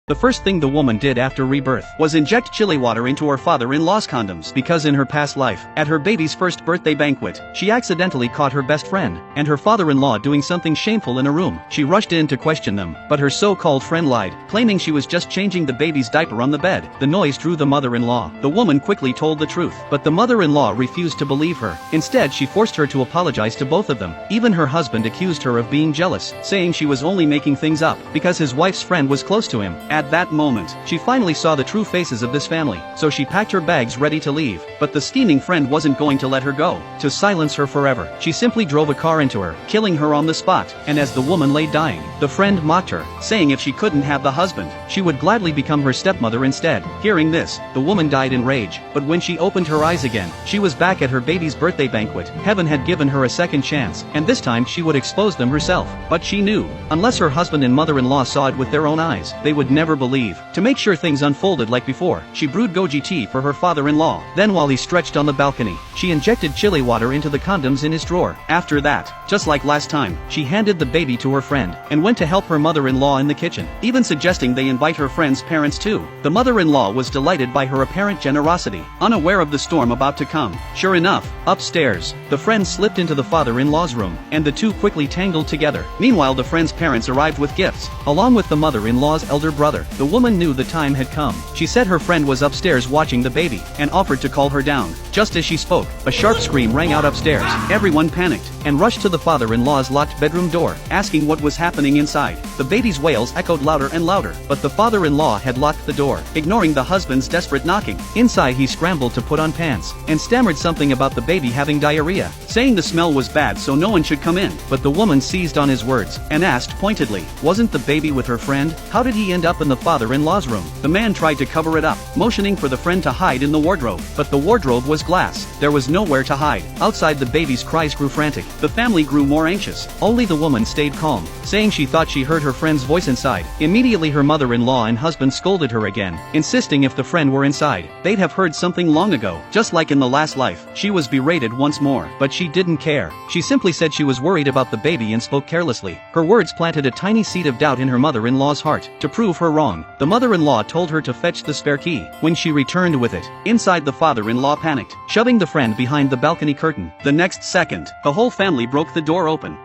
The first thing the woman did after rebirth was inject chili water into her father-in-law's condoms because in her past life, at her baby's first birthday banquet, she accidentally caught her best friend and her father-in-law doing something shameful in a room. She rushed in to question them, but her so-called friend lied, claiming she was just changing the baby's diaper on the bed. The noise drew the mother-in-law. The woman quickly told the truth, but the mother-in-law refused to believe her. Instead, she forced her to apologize to both of them. Even her husband accused her of being jealous, saying she was only making things up because his wife's friend was close to him. At that moment, she finally saw the true faces of this family, so she packed her bags ready to leave. But the scheming friend wasn't going to let her go. To silence her forever, she simply drove a car into her, killing her on the spot. And as the woman lay dying, the friend mocked her, saying if she couldn't have the husband, she would gladly become her stepmother instead. Hearing this, the woman died in rage, but when she opened her eyes again, she was back at her baby's birthday banquet. Heaven had given her a second chance, and this time she would expose them herself. But she knew, unless her husband and mother-in-law saw it with their own eyes, they would never believe. To make sure things unfolded like before, she brewed goji tea for her father-in-law. Then while he stretched on the balcony, she injected chili water into the condoms in his drawer. After that, just like last time, she handed the baby to her friend and went to help her mother-in-law in the kitchen, even suggesting they invite her friend's parents too. The mother-in-law was delighted by her apparent generosity, unaware of the storm about to come. Sure enough, upstairs, the friend slipped into the father-in-law's room, and the two quickly tangled together. Meanwhile, the friend's parents arrived with gifts, along with the mother-in-law's elder brother. The woman knew the time had come. She said her friend was upstairs watching the baby, and offered to call her down. Just as she spoke, a sharp scream rang out upstairs. Everyone panicked, and rushed to the father-in-law's locked bedroom door, asking what was happening inside. The baby's wails echoed louder and louder, but the father-in-law had locked the door, ignoring the husband's desperate knocking. Inside he scrambled to put on pants, and stammered something about the baby having diarrhea, saying the smell was bad so no one should come in. But the woman seized on his words, and asked pointedly, wasn't the baby with her friend? How did he end up in the father-in-law's room? The man tried to cover it up, motioning for the friend to hide in the wardrobe, but the wardrobe was glass. There was nowhere to hide. Outside, the baby's cries grew frantic. The family grew more anxious. Only the woman stayed calm, saying she thought she heard her friend's voice inside. Immediately her mother-in-law and husband scolded her again, insisting if the friend were inside, they'd have heard something long ago. Just like in the last life, she was berated once more, but she didn't care. She simply said she was worried about the baby and spoke carelessly. Her words planted a tiny seed of doubt in her mother-in-law's heart. To prove her wrong, the mother-in-law told her to fetch the spare key. When she returned with it, inside, the father-in-law panicked, shoving the friend behind the balcony curtain. The next second, the whole family broke the door open.